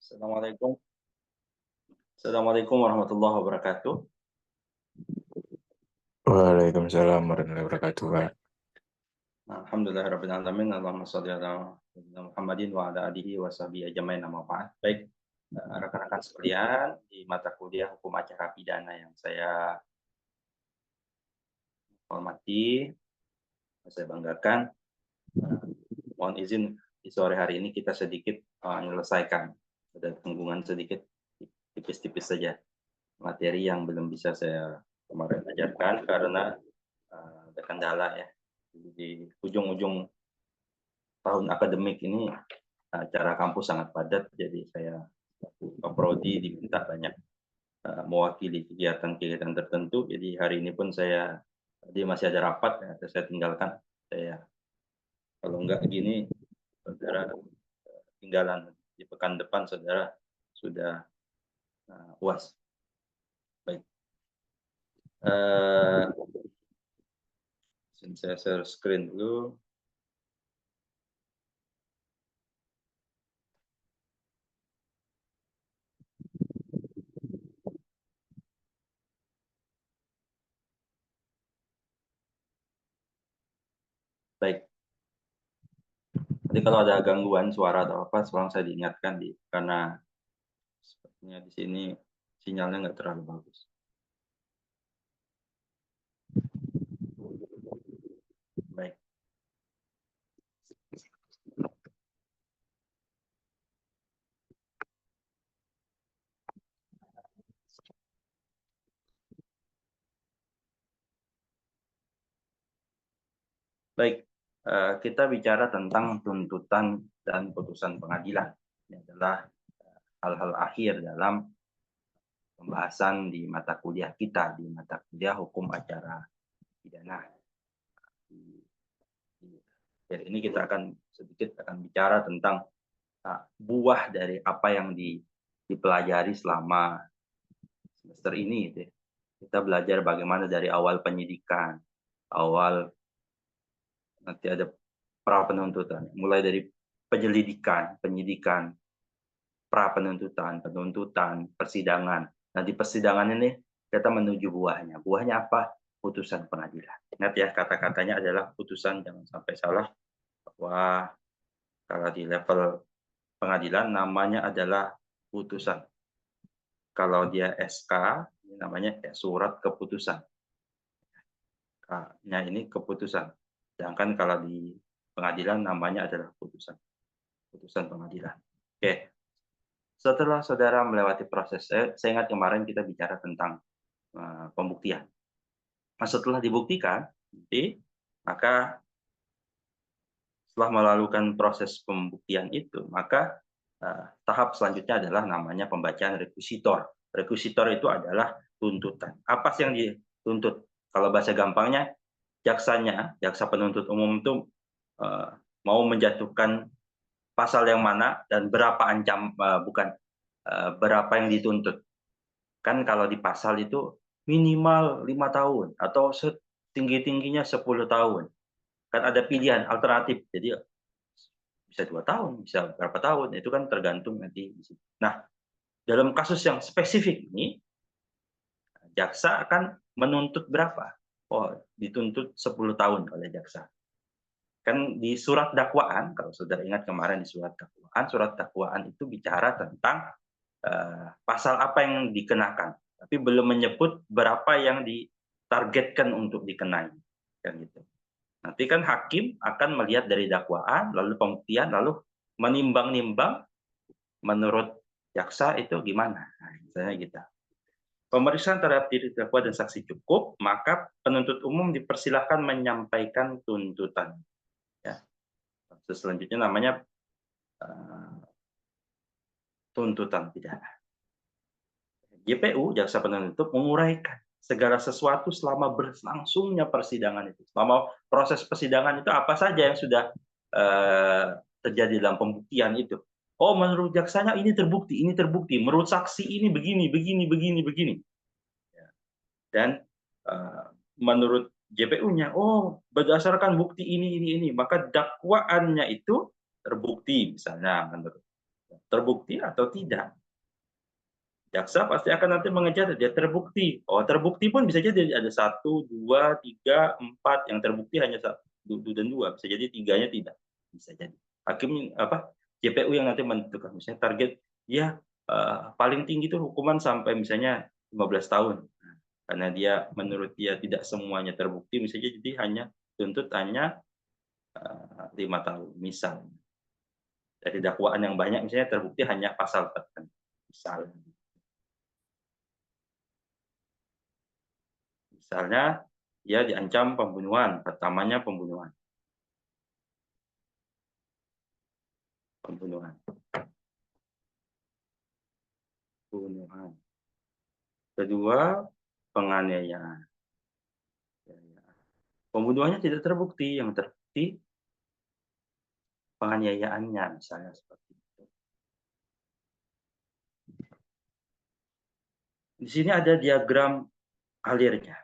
Assalamualaikum. Assalamualaikum warahmatullahi wabarakatuh. Waalaikumsalam warahmatullahi wabarakatuh, Pak. Alhamdulillahirabbil alamin. Allahumma shalli ala sayyidina Muhammadin wa ala alihi wa sahbihi ajmain. Amma ba'd. Baik, rekan-rekan sekalian, di mata kuliah Hukum Acara Pidana yang saya hormati, saya banggakan, mohon izin di sore hari ini kita sedikit menyelesaikan, ada tanggungan sedikit, tipis-tipis saja materi yang belum bisa saya kemarin ajarkan karena ada kendala ya. Di ujung-ujung tahun akademik ini acara kampus sangat padat, jadi saya Pak Prodi diminta banyak mewakili kegiatan-kegiatan tertentu. Jadi hari ini pun saya tadi masih ada rapat ya, saya tinggalkan. Saya kalau enggak gini, saudara tinggalan di pekan depan saudara sudah UAS. Baik. Saya share screen dulu. Baik. Jadi kalau ada gangguan suara atau apa, tolong saya diingatkan karena sepertinya di sini sinyalnya nggak terlalu bagus. Baik. Baik, kita bicara tentang tuntutan dan putusan pengadilan. Ini adalah hal-hal akhir dalam pembahasan di mata kuliah kita, di mata kuliah Hukum Acara Pidana. Jadi ini kita akan sedikit bicara tentang buah dari apa yang dipelajari selama semester ini. Gitu. Kita belajar bagaimana dari awal penyidikan, awal nanti ada pra penuntutan, mulai dari penyelidikan, penyidikan, pra penuntutan, penuntutan, persidangan. Nah, di persidangan ini kita menuju buahnya. Buahnya apa? Putusan pengadilan. Ingat ya, kata-katanya adalah putusan, jangan sampai salah. Bahwa kalau di level pengadilan namanya adalah putusan. Kalau dia SK, ini namanya surat keputusan. Nah, ini keputusan. Sedangkan kalau di pengadilan namanya adalah putusan. Putusan pengadilan. Oke. Setelah saudara melewati proses, saya ingat kemarin kita bicara tentang pembuktian. Nah, setelah dibuktikan, maka setelah melakukan proses pembuktian itu, maka tahap selanjutnya adalah namanya pembacaan rekusitor. Rekusitor itu adalah tuntutan. Apa sih yang dituntut? Kalau bahasa gampangnya, jaksa penuntut umum itu mau menjatuhkan pasal yang mana dan berapa berapa yang dituntut. Kan kalau di pasal itu minimal 5 tahun atau setinggi-tingginya 10 tahun. Kan ada pilihan alternatif. Jadi bisa 2 tahun, bisa berapa tahun, itu kan tergantung nanti. Nah, dalam kasus yang spesifik ini, jaksa akan menuntut berapa? Oh, dituntut 10 tahun oleh jaksa. Kan di surat dakwaan, kalau saudara ingat kemarin di surat dakwaan itu bicara tentang pasal apa yang dikenakan, tapi belum menyebut berapa yang ditargetkan untuk dikenai, kan gitu. Nanti kan hakim akan melihat dari dakwaan, lalu pembuktian, lalu menimbang-nimbang menurut jaksa itu gimana. Nah, misalnya gitu. Pemeriksaan terhadap diri terdakwa dan saksi cukup, maka penuntut umum dipersilahkan menyampaikan tuntutan. Ya. Selanjutnya namanya tuntutan pidana. JPU, jaksa penuntut, menguraikan segala sesuatu selama berlangsungnya persidangan itu. Selama proses persidangan itu apa saja yang sudah terjadi dalam pembuktian itu. Oh, menurut jaksanya ini terbukti, ini terbukti. Menurut saksi ini begini, begini, begini, begini. Dan menurut JPU-nya, oh berdasarkan bukti ini, maka dakwaannya itu terbukti misalnya menurut terbukti atau tidak. Jaksa pasti akan nanti mengejar dia terbukti. Oh, terbukti pun bisa jadi ada 1, 2, 3, 4. Yang terbukti hanya 1 dan 2. Bisa jadi 3-nya tidak. Bisa jadi. Hakim JPU yang nanti menentukan. Misalnya target dia paling tinggi itu hukuman sampai misalnya 15 tahun. Karena dia menurut dia tidak semuanya terbukti, misalnya jadi tuntut hanya 5 tahun. Misal. Dari dakwaan yang banyak misalnya terbukti hanya pasal tertentu. Misalnya. Misalnya, dia diancam pembunuhan, pertamanya pembunuhan. Pembunuhan. Kedua, penganiayaan. Pembunuhannya tidak terbukti, yang terbukti penganiayaannya, misalnya seperti itu. Di sini ada diagram alirnya.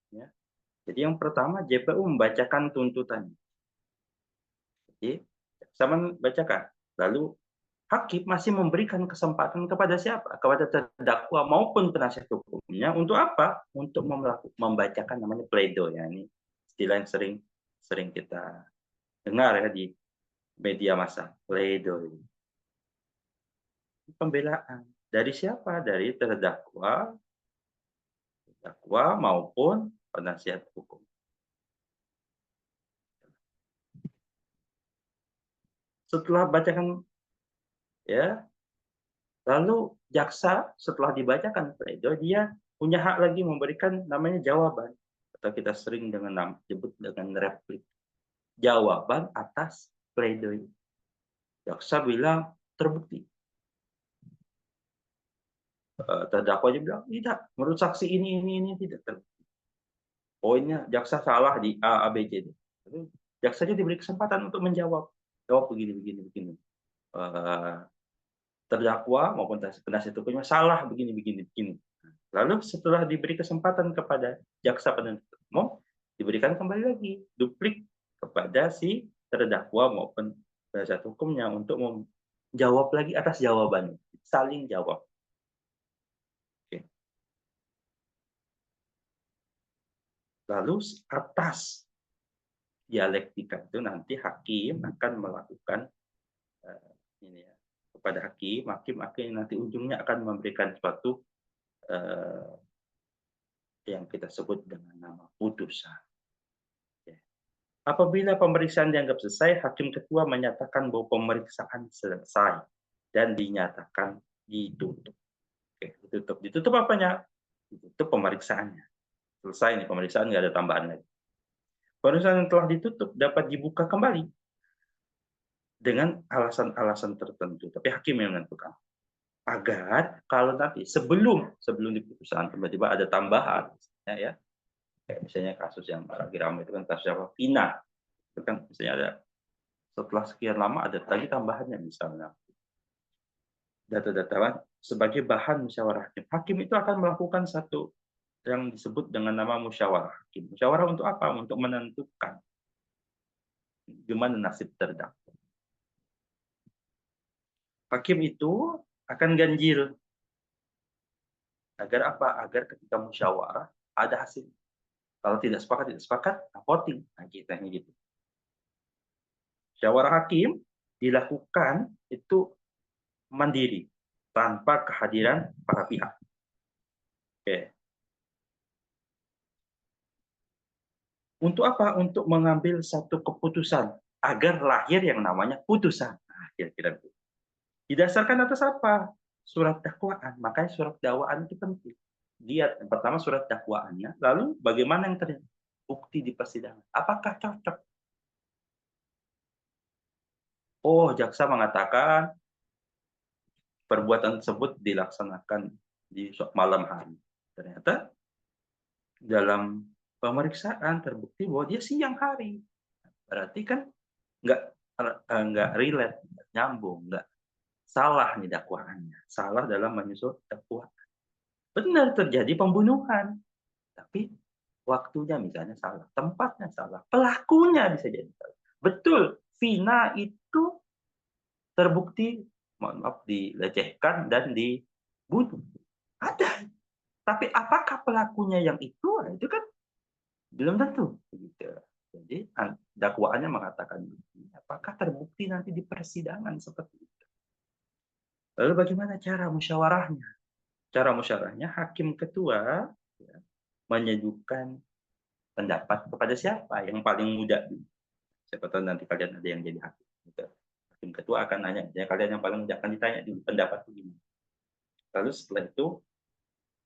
Ya. Jadi yang pertama, JPU membacakan tuntutan. Jadi, sama bacakan. Lalu hakim masih memberikan kesempatan kepada siapa? Kepada terdakwa maupun penasihat hukumnya untuk apa? Untuk membacakan namanya pledoi. Ya, ini istilah yang sering kita dengar ya di media massa. Pledoi. Pembelaan. Dari siapa? Dari terdakwa maupun penasihat hukum. Setelah bacakan ya, lalu jaksa setelah dibacakan pledoi dia punya hak lagi memberikan namanya jawaban atau kita sering sebut dengan replik. Jawaban atas pledoi. Jaksa bilang terbukti. Terdakwa juga bilang tidak, menurut saksi ini tidak terbukti. Poinnya jaksa salah di A, B, C, D. Jaksanya diberi kesempatan untuk menjawab. Jawab begini. Terdakwa maupun penasihat hukumnya salah begini. Lalu setelah diberi kesempatan kepada jaksa penuntut umum, diberikan kembali lagi duplik kepada si terdakwa maupun penasihat hukumnya untuk menjawab lagi atas jawabannya, saling jawab. Oke. Lalu atas dialektika itu nanti hakim akan melakukan ini ya, kepada hakim nanti ujungnya akan memberikan suatu yang kita sebut dengan nama putusan. Apabila pemeriksaan dianggap selesai, hakim ketua menyatakan bahwa pemeriksaan selesai dan dinyatakan ditutup. Oke, ditutup. Ditutup apanya? Ditutup pemeriksaannya. Selesai nih pemeriksaan, nggak ada tambahan lagi. Pemeriksaan yang telah ditutup dapat dibuka kembali dengan alasan-alasan tertentu. Tapi hakim yang menentukan. Agar kalau nanti sebelum diputuskan tiba-tiba ada tambahan, ya, kayak misalnya kasus yang lagi ramai itu kan kasus apa? Pina. Itu kan misalnya ada setelah sekian lama ada lagi tambahannya misalnya data-data sebagai bahan musyawarah hakim. Hakim itu akan melakukan satu yang disebut dengan nama musyawarah hakim. Musyawarah untuk apa? Untuk menentukan gimana nasib terdakwa. Hakim itu akan ganjil. Agar apa? Agar ketika musyawarah ada hasil. Kalau tidak sepakat, voting. Nah, kitanya gitu. Musyawarah hakim dilakukan itu mandiri tanpa kehadiran para pihak. Oke. Untuk apa? Untuk mengambil satu keputusan agar lahir yang namanya putusan. Nah, kira-kira itu. Didasarkan atas apa? Surat dakwaan. Makanya surat dakwaan itu penting. Lihat yang pertama surat dakwaannya, lalu bagaimana yang terjadi? Bukti di persidangan. Apakah cocok? Oh, jaksa mengatakan perbuatan tersebut dilaksanakan di malam hari. Ternyata dalam pemeriksaan terbukti bahwa dia siang hari. Berarti kan nggak relate, nyambung, nggak salah nih dakwaannya. Salah dalam menyusun dakwaan. Benar terjadi pembunuhan, tapi waktunya misalnya salah, tempatnya salah, pelakunya bisa jadi salah. Betul, Vina itu terbukti, mohon maaf, dilecehkan dan dibunuh. Ada. Tapi apakah pelakunya yang itu? Nah, itu kan belum tentu. Begitu. Jadi dakwaannya mengatakan begini, apakah terbukti nanti di persidangan seperti itu? Lalu bagaimana cara musyawarahnya? Cara musyawarahnya hakim ketua ya, menyejukan pendapat kepada siapa yang paling muda. Siapa tahu nanti kalian ada yang jadi hakim. Gitu. Hakim ketua akan nanya, ya kalian yang paling muda akan ditanya dulu pendapat gimana. Lalu setelah itu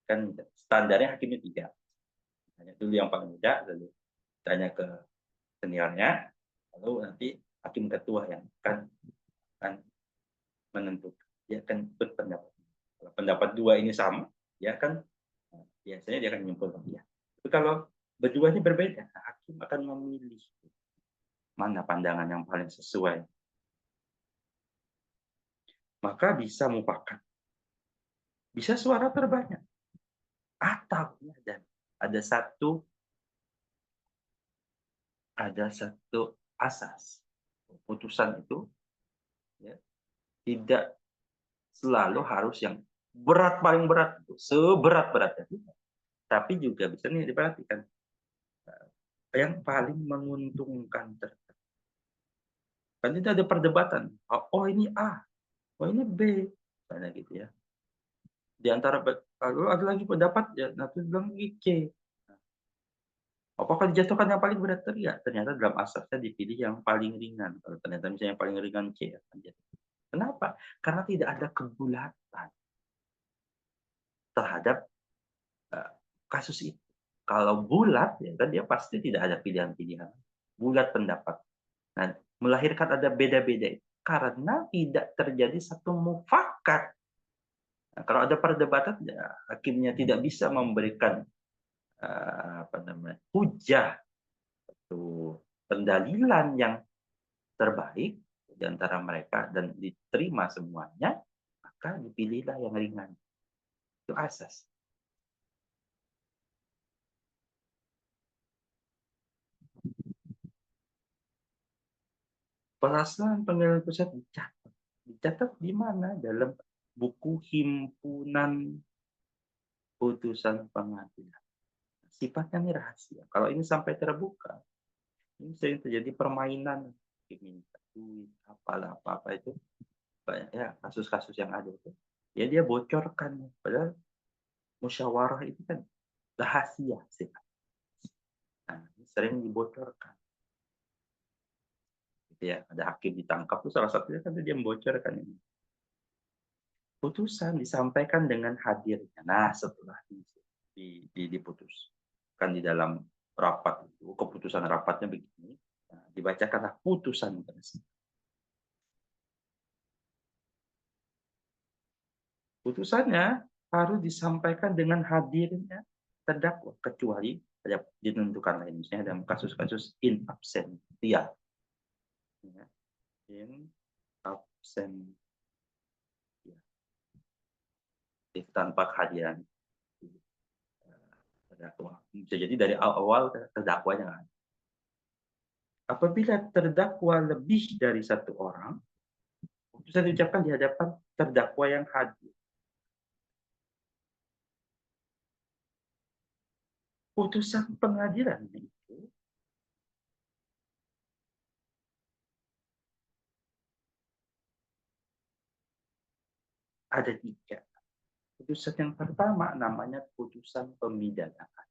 kan standarnya hakimnya 3. Tanya dulu yang paling muda, lalu tanya ke seniornya, lalu nanti hakim ketua yang akan menentukan. Dia akan berpendapat. Kalau pendapat 2 ini sama, dia akan biasanya dia akan menyimpulkan dia. Tapi kalau berdua ini berbeda, hakim akan memilih mana pandangan yang paling sesuai. Maka bisa mufakat. Bisa suara terbanyak. Atau ada satu asas. Putusan itu ya, tidak selalu harus yang berat, paling berat, seberat-beratnya. Tapi juga bisa nih diperhatikan yang paling menguntungkan. Kan itu ada perdebatan. Oh ini A, oh ini B, misalnya gitu ya. Di antara lalu ada lagi pendapat ya, nanti bilang lagi C. Apakah dijatuhkan yang paling berat? Tidak. Ternyata dalam asasnya dipilih yang paling ringan. Kalau ternyata misalnya yang paling ringan C akan jatuh. Kenapa? Karena tidak ada kebulatan terhadap kasus itu. Kalau bulat, ya kan dia pasti tidak ada pilihan-pilihan. Bulat pendapat. Nah, melahirkan ada beda-beda itu karena tidak terjadi satu mufakat. Nah, kalau ada perdebatan, ya, hakimnya tidak bisa memberikan hujah atau pendalilan yang terbaik di antara mereka dan diterima semuanya, maka dipilihlah yang ringan. Itu asas. Pelaksanaan pengadilan pusat dicatat. Dicatat di mana? Dalam buku himpunan putusan pengadilan. Sifatnya ini rahasia. Kalau ini sampai terbuka, ini sering terjadi permainan, minta duit, apalah apa itu, banyak ya kasus-kasus yang ada itu. Ya dia bocorkan, padahal musyawarah itu kan rahasia sih. Nah, sering dibocorkan. Gitu ya, ada hakim ditangkap tuh salah satunya kan dia membocorkan ini. Putusan disampaikan dengan hadirnya. Nah, setelah diputuskan di dalam rapat itu, keputusan rapatnya begini, nah, dibacakanlah putusan tersebut. Putusannya harus disampaikan dengan hadirnya terdakwa, kecuali ditentukan lain, misalnya dalam kasus-kasus in absentia. Ya, in absentia. Tanpa kehadiran terdakwa. Bisa jadi dari awal terdakwanya nggak ada. Apabila terdakwa lebih dari satu orang, putusan diucapkan di hadapan terdakwa yang hadir. Putusan pengadilan itu ada 3. Putusan yang pertama namanya putusan pemidanaan.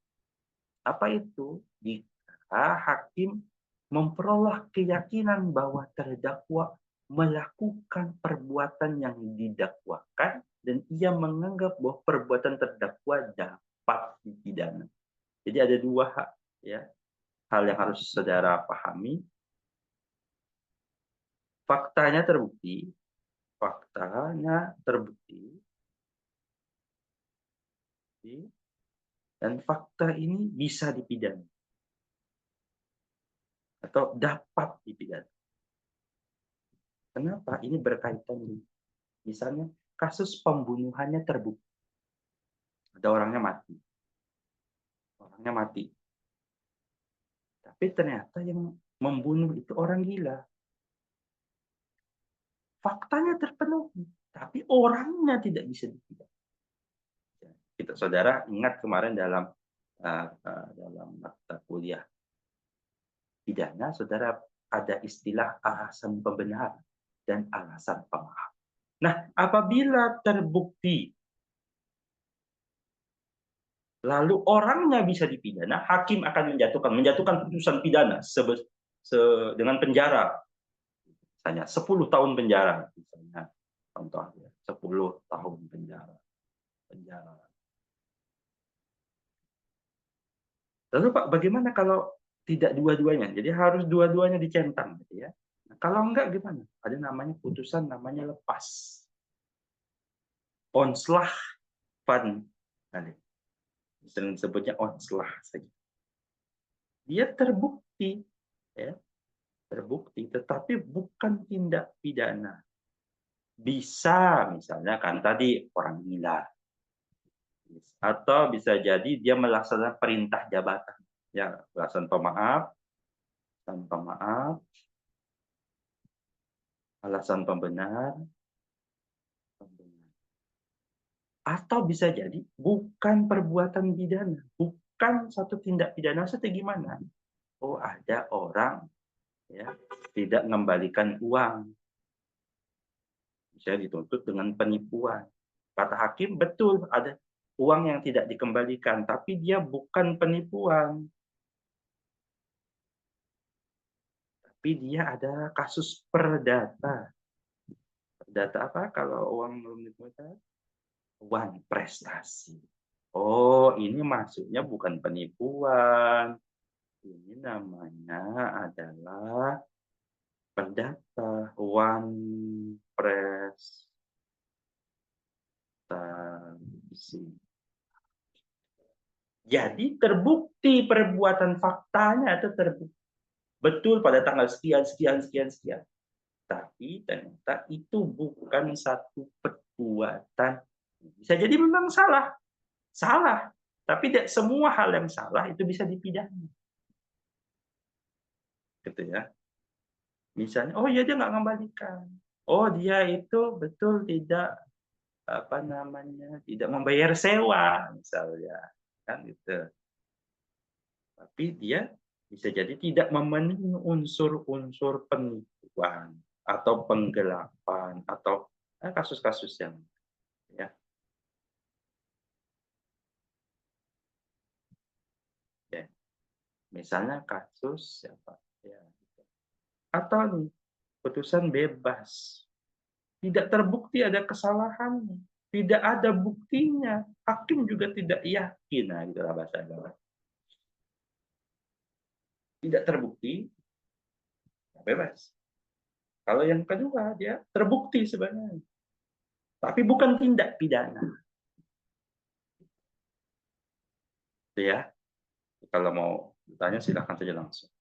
Apa itu? Jika hakim memperoleh keyakinan bahwa terdakwa melakukan perbuatan yang didakwakan dan ia menganggap bahwa perbuatan terdakwa dapat dipidana. Jadi ada 2 ya, hal yang harus saudara pahami. Faktanya terbukti, dan fakta ini bisa dipidana atau dapat dipidana. Kenapa? Ini berkaitan dengan misalnya kasus pembunuhannya terbukti. Ada orangnya mati. Tapi ternyata yang membunuh itu orang gila. faktanya terpenuhi, tapi orangnya tidak bisa dipidana. Kita saudara ingat kemarin dalam mata kuliah pidana, saudara ada istilah alasan pembenar dan alasan pemaaf. Nah, apabila terbukti lalu orangnya bisa dipidana, hakim akan menjatuhkan putusan pidana dengan penjara, misalnya 10 tahun penjara, misalnya contohnya 10 tahun penjara. Lalu Pak, bagaimana kalau tidak dua-duanya? Jadi harus dua-duanya dicentang, gitu ya. Nah, kalau enggak gimana? Ada namanya putusan namanya lepas. Onslah van, sering disebutnya onslah saja. Dia terbukti, ya, terbukti, tetapi bukan tindak pidana. Bisa, misalnya kan tadi orang gila, atau bisa jadi dia melaksanakan perintah jabatan, ya, alasan pemaaf, alasan pembenar. Atau bisa jadi bukan perbuatan pidana, bukan satu tindak pidana. Maksudnya gimana? Oh, ada orang ya tidak mengembalikan uang, bisa dituntut dengan penipuan. Kata hakim, betul ada uang yang tidak dikembalikan, tapi dia bukan penipuan. Tapi dia ada kasus perdata. Perdata apa kalau uang belum dikembalikan? Uang prestasi. Oh, ini maksudnya bukan penipuan. Ini namanya adalah perdata, uang prestasi. Jadi terbukti perbuatan faktanya itu terbukti betul pada tanggal sekian, sekian, sekian, sekian. Tapi ternyata itu bukan satu perbuatan. Bisa jadi memang salah. Salah. Tapi tidak semua hal yang salah itu bisa dipidana. Gitu ya. Misalnya, oh ya dia nggak mengembalikan. Oh dia itu betul tidak tidak membayar sewa misalnya, kan gitu. Tapi dia bisa jadi tidak memenuhi unsur-unsur penipuan atau penggelapan atau kasus-kasus yang ya. Ya. Misalnya kasus siapa ya. Atau nih, putusan bebas. Tidak terbukti ada kesalahannya. Tidak ada buktinya. Hakim juga tidak yakin. Nah, itulah bahasa agama. Tidak terbukti, bebas. Kalau yang kedua, dia terbukti sebenarnya. Tapi bukan tindak pidana. Itu ya. Kalau mau bertanya, silakan saja langsung.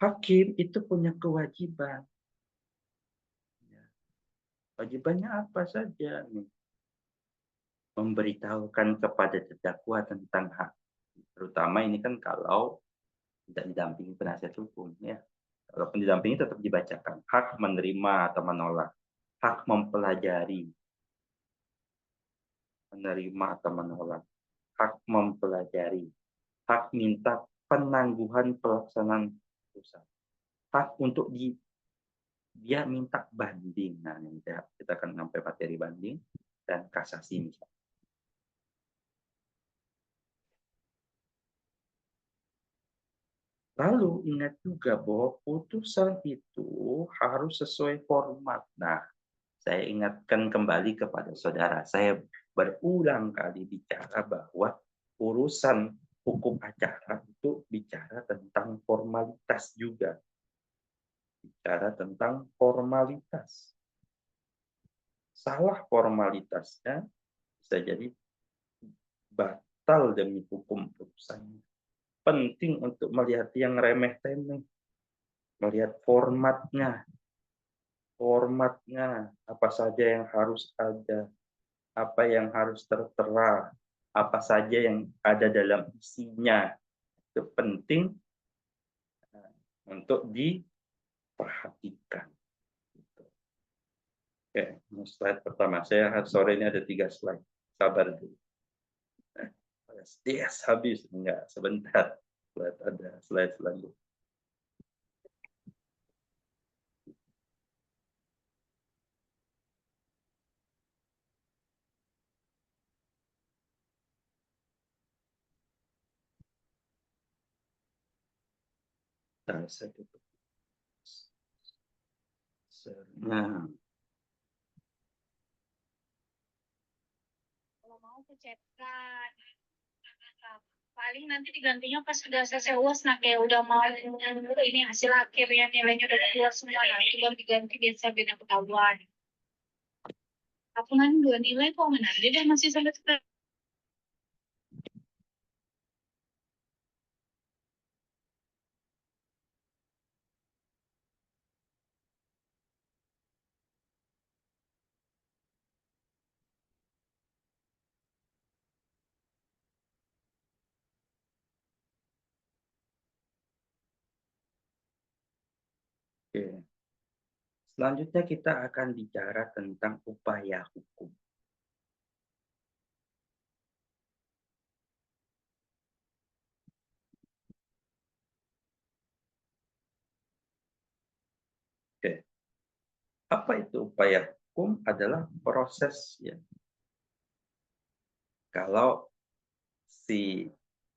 Hakim itu punya kewajiban. Wajibannya apa saja? Memberitahukan kepada terdakwa tentang hak. Terutama ini kan kalau tidak didampingi penasihat hukum. Ya. Kalau didampingi tetap dibacakan. Hak menerima atau menolak. Hak mempelajari. Menerima atau menolak. Hak mempelajari. Hak minta penangguhan pelaksanaan putusan. Hak untuk dia minta banding. Nah, ini kita akan sampai materi banding dan kasasi misalnya. Lalu ingat juga bahwa putusan itu harus sesuai format. Nah, saya ingatkan kembali kepada saudara, saya berulang kali bicara bahwa urusan hukum acara itu bicara tentang formalitas juga. Bicara tentang formalitas. Salah formalitasnya bisa jadi batal demi hukum putusannya. Penting untuk melihat yang remeh-temeh, melihat formatnya, apa saja yang harus ada, apa yang harus tertera, apa saja yang ada dalam isinya. Itu penting untuk perhatikan. Oke, slide pertama. Saya sore ini ada 3 slide. Sabar dulu. Yes, habis. Enggak, sebentar. Ada slide selanjutnya. Nah, saya tutup. Nah, kalau mau kecetak paling nanti digantinya pas sudah selesai UAS, nah kayak udah mau ini hasil akhirnya nilainya udah keluar semua, nah itu baru diganti biasa beda ketahuan. Aku nanti 2 nilai kok mana ada deh masih sampai sekarang. oke. Selanjutnya kita akan bicara tentang upaya hukum. Oke. Apa itu upaya hukum? Adalah proses ya. Kalau si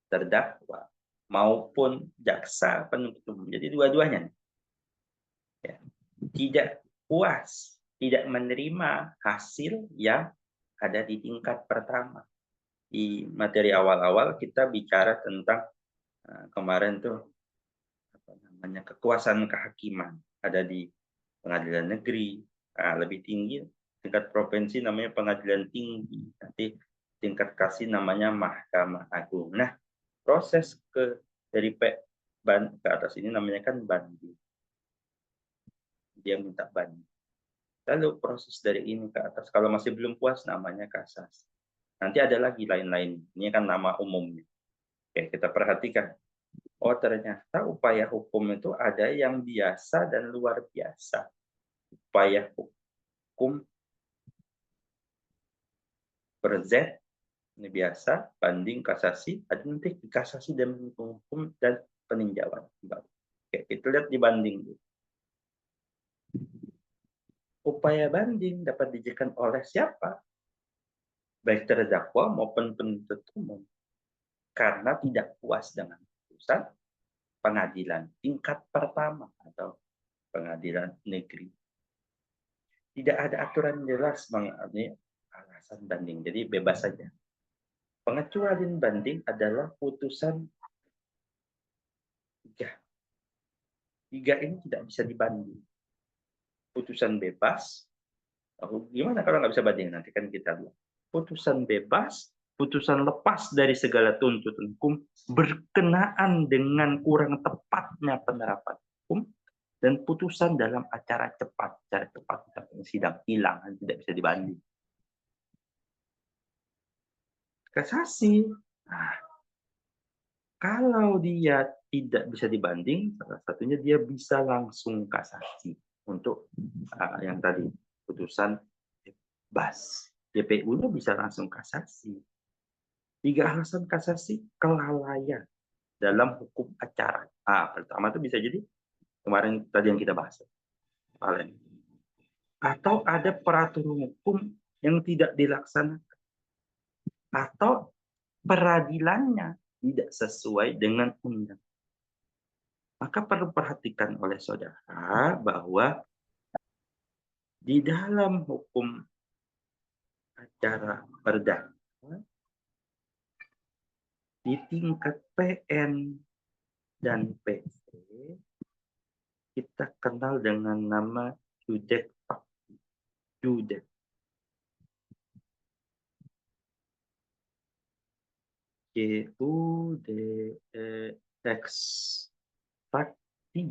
terdakwa maupun jaksa penuntut umum, jadi dua-duanya ya, tidak puas, tidak menerima hasil yang ada di tingkat pertama. Di materi awal-awal kita bicara tentang kemarin tuh apa namanya, kekuasaan kehakiman ada di pengadilan negeri, lebih tinggi tingkat provinsi namanya pengadilan tinggi, nanti tingkat kasih namanya Mahkamah Agung. Nah, proses dari ke atas ini namanya kan banding. Dia minta banding. Lalu proses dari ini ke atas kalau masih belum puas namanya kasasi. Nanti ada lagi lain-lain. Ini kan nama umumnya. Oke, kita perhatikan. Oh, ternyata upaya hukum itu ada yang biasa dan luar biasa. Upaya hukum ber-Z ini biasa, banding, kasasi, ada nanti kasasi dan hukum dan peninjauan. Oke, kita lihat di banding. Upaya banding dapat diajukan oleh siapa? Baik terdakwa maupun penuntut umum. Karena tidak puas dengan putusan pengadilan tingkat pertama atau pengadilan negeri. Tidak ada aturan jelas mengenai alasan banding, jadi bebas saja. Pengecualian banding adalah putusan 3. 3 ini tidak bisa dibanding. Putusan bebas, gimana kalau nggak bisa banding? Nanti kan kita lihat. Putusan bebas, putusan lepas dari segala tuntutan hukum, berkenaan dengan kurang tepatnya penerapan hukum, dan putusan dalam acara cepat. Acara cepat sidang hilang, tidak bisa dibanding. Kasasi, nah, kalau dia tidak bisa dibanding, salah satunya dia bisa langsung kasasi untuk yang tadi putusan bebas. JPU-nya bisa langsung kasasi. 3 alasan kasasi: kelalaian dalam hukum acara. Pertama itu bisa jadi kemarin tadi yang kita bahas. Atau ada peraturan hukum yang tidak dilaksanakan. Atau peradilannya tidak sesuai dengan undang. Maka perlu perhatikan oleh saudara bahwa di dalam hukum acara perdata di tingkat PN dan PC kita kenal dengan nama judek fakti. Judek. JUDEX fakti.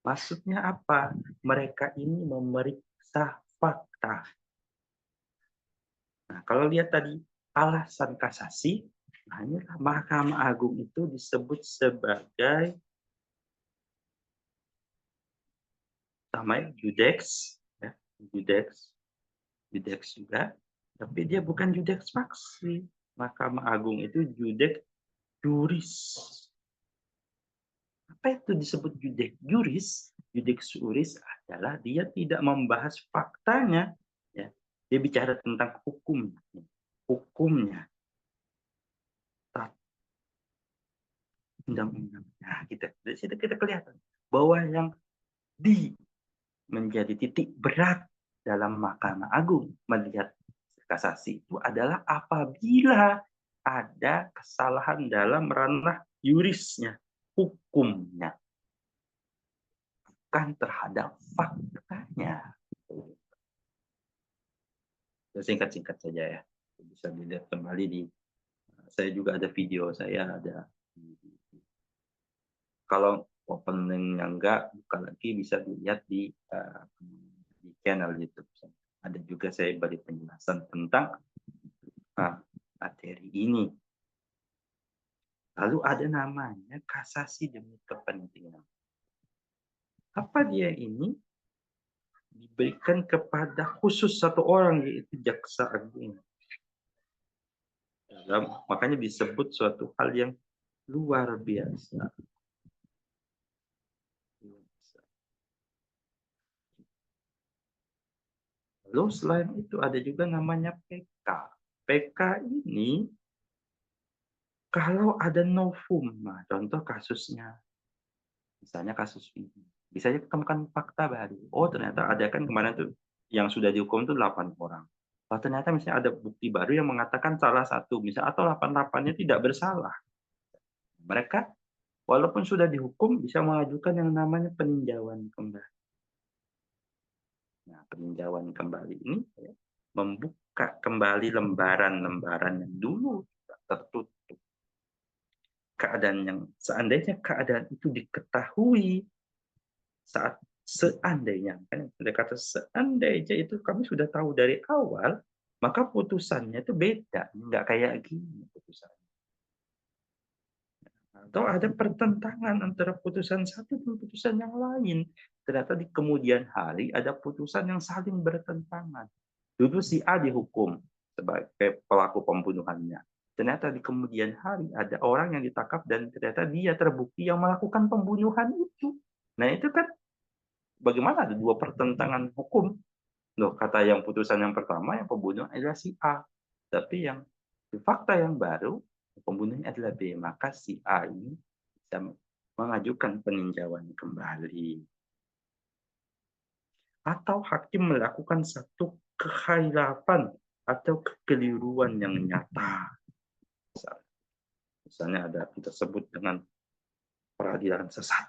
Maksudnya apa? Mereka ini memeriksa fakta. Nah, kalau lihat tadi alasan kasasi, nah inilah Mahkamah Agung itu disebut sebagai namanya Judex, ya, Judex juga, tapi dia bukan Judex faksi. Mahkamah Agung itu Judex juris. Apa itu disebut Judex juris? Judex juris adalah dia tidak membahas faktanya, ya. Dia bicara tentang hukumnya, undang-undang. Nah, dari situ kita kelihatan bahwa yang menjadi titik berat dalam Mahkamah Agung melihat kasasi itu adalah apabila ada kesalahan dalam ranah yurisnya, hukumnya, bukan terhadap faktanya. Singkat-singkat saja ya, bisa dilihat kembali di. Saya juga ada video, saya ada. Kalau openingnya enggak, buka lagi bisa dilihat di channel YouTube. Ada juga saya beri penjelasan tentang materi ini. Lalu ada namanya kasasi demi kepentingan. Apa dia ini? Diberikan kepada khusus satu orang, yaitu Jaksa Agung. Makanya disebut suatu hal yang luar biasa. Lalu selain itu ada juga namanya PK. PK ini kalau ada novum, nah contoh kasusnya, misalnya kasus ini, bisa ditemukan fakta baru. Oh ternyata ada kan kemarin tuh yang sudah dihukum tuh 8 orang. Oh, ternyata misalnya ada bukti baru yang mengatakan salah satu, misalnya atau 8-8-nya tidak bersalah. Mereka walaupun sudah dihukum bisa mengajukan yang namanya peninjauan kembali. Nah, peninjauan kembali ini ya, membuka kembali lembaran-lembaran yang dulu tertutup. Keadaan yang seandainya keadaan itu diketahui saat seandainya, kan ada kata seandainya itu kami sudah tahu dari awal, maka putusannya itu beda, nggak kayak gini putusannya. Atau ada pertentangan antara putusan satu dan putusan yang lain. Ternyata di kemudian hari ada putusan yang saling bertentangan. Dulu si A dihukum sebagai pelaku pembunuhannya. Ternyata di kemudian hari ada orang yang ditangkap dan ternyata dia terbukti yang melakukan pembunuhan itu. Nah itu kan bagaimana ada dua pertentangan hukum. Loh, kata yang putusan yang pertama yang pembunuh adalah si A. Tapi yang fakta yang baru pembunuhnya adalah B. Maka si A ini bisa mengajukan peninjauan kembali. Atau hakim melakukan satu kekhilafan atau kekeliruan yang nyata. Misalnya ada kita sebut dengan peradilan sesat.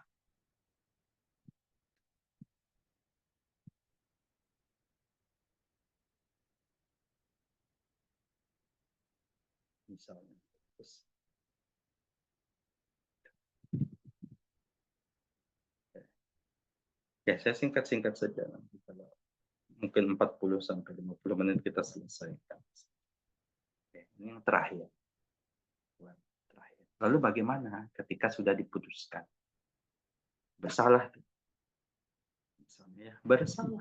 Misalnya. Ya, saya singkat-singkat saja nanti kalau mungkin 40 sampai 50 menit kita selesaikan. Oke, ini yang terakhir. Lalu bagaimana ketika sudah diputuskan? Bersalah. Misalnya ya, bersalah.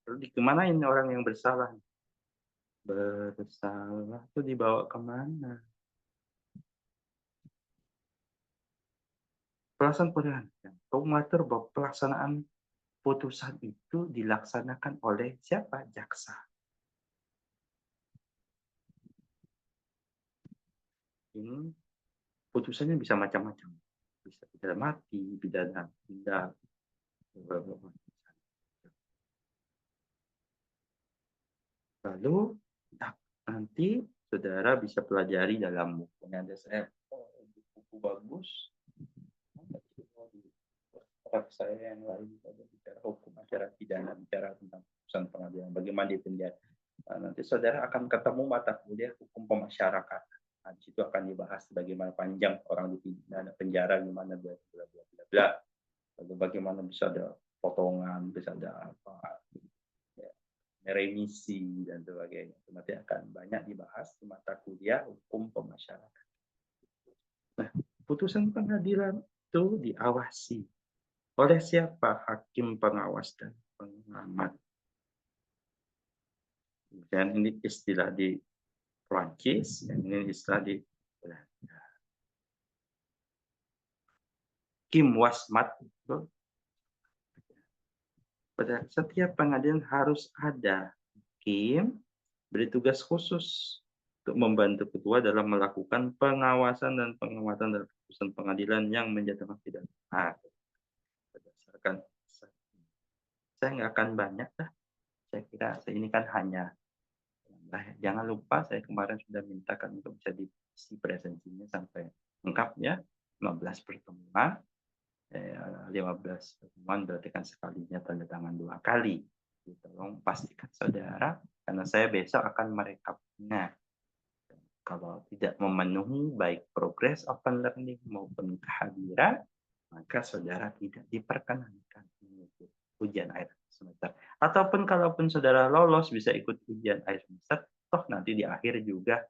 Lalu dikemanain orang yang bersalah? Bersalah itu dibawa kemana? Pelaksanaan putusan. Kau mengatur bahwa pelaksanaan putusan itu dilaksanakan oleh siapa? Jaksa. Ini putusannya bisa macam-macam. Bisa pidana mati, pidana tindak. Lalu nanti saudara bisa pelajari dalam bukunya. Ada saya buku bagus. Saya yang lain bicara hukum acara pidana, bicara tentang putusan pengadilan, bagaimana di penjara. Nah, nanti saudara akan ketemu mata kuliah hukum pemasyarakatan. Nah, di situ akan dibahas bagaimana panjang orang di penjara, gimana bla bla bla bla bla. Lalu bagaimana bisa ada potongan, bisa ada apa, ya, remisi dan sebagainya. Itu nanti akan banyak dibahas di mata kuliah hukum pemasyarakatan. Nah, putusan pengadilan itu diawasi Oleh siapa? Hakim pengawas dan pengamat. Dan ini istilah di Prancis, dan ini istilah di Belanda. Kim Wasmat itu pada setiap pengadilan harus ada hakim beri tugas khusus untuk membantu ketua dalam melakukan pengawasan dan pengamatan dalam keputusan pengadilan yang menjatuhkan pidana. Berdasarkan saya nggak akan banyak dah. Saya kira ini kan hanya jangan lupa saya kemarin sudah mintakan untuk bisa diisi presensinya sampai lengkap ya 15 pertemuan. 15 pertemuan berarti kan sekalinya tanda tangan 2 kali. Tolong pastikan saudara karena saya besok akan merekapnya. Kalau tidak memenuhi baik progress open learning maupun kehadiran, maka saudara tidak diperkenankan mengikuti ujian akhir semester. Ataupun kalaupun saudara lolos bisa ikut ujian akhir semester, toh nanti di akhir juga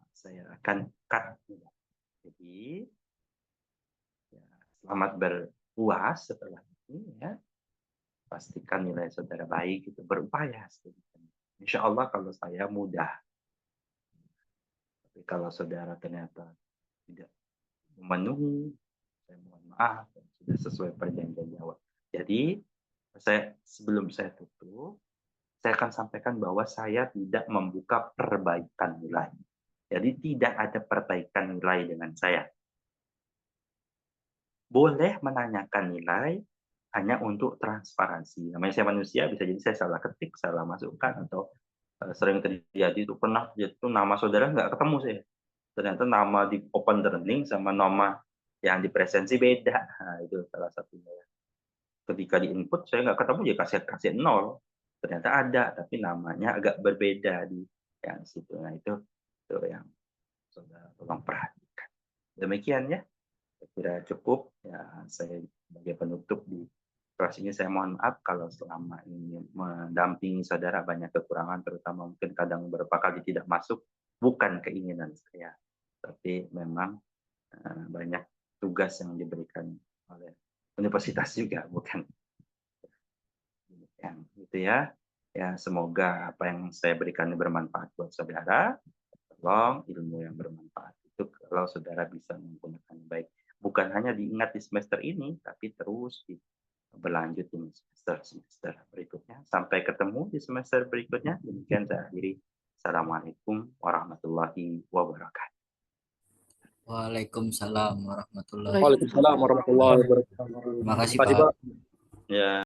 saya akan cut. Jadi ya, selamat berpuas setelah ini ya. Pastikan nilai saudara baik itu berupaya. Insya Allah kalau saya mudah. Tapi kalau saudara ternyata tidak memenuhi, saya mohon maaf, sudah sesuai perjanjian awal. Jadi sebelum saya tutup, saya akan sampaikan bahwa saya tidak membuka perbaikan nilai. Jadi tidak ada perbaikan nilai dengan saya. Boleh menanyakan nilai hanya untuk transparansi. Namanya saya manusia, bisa jadi saya salah ketik, salah masukkan, atau sering terjadi itu pernah itu nama saudara nggak ketemu saya. Ternyata nama di open learning sama nama yang di presensi beda. Nah, itu salah satunya. Ketika di input saya nggak ketemu, ya kasih 0. Ternyata ada, tapi namanya agak berbeda di yang situ. Nah, itu yang saudara tolong perhatikan. Demikian ya. Saya kira cukup. Ya, saya sebagai penutup di kelas ini saya mohon maaf kalau selama ini mendampingi saudara banyak kekurangan, terutama mungkin kadang beberapa kali tidak masuk, bukan keinginan saya, tapi memang banyak tugas yang diberikan oleh universitas juga, bukan yang gitu ya. Ya, semoga apa yang saya berikan bermanfaat buat saudara. Tolong ilmu yang bermanfaat itu kalau saudara bisa menggunakan baik, bukan hanya diingat di semester ini, tapi terus berlanjut di semester berikutnya. Sampai ketemu di semester berikutnya. Demikian saya akhiri. Assalamualaikum warahmatullahi wabarakatuh. Waalaikumsalam warahmatullahi Waalaikumsalam warahmatullahi wabarakatuh. Terima kasih, Terima kasih, Pak. Pak. Ya.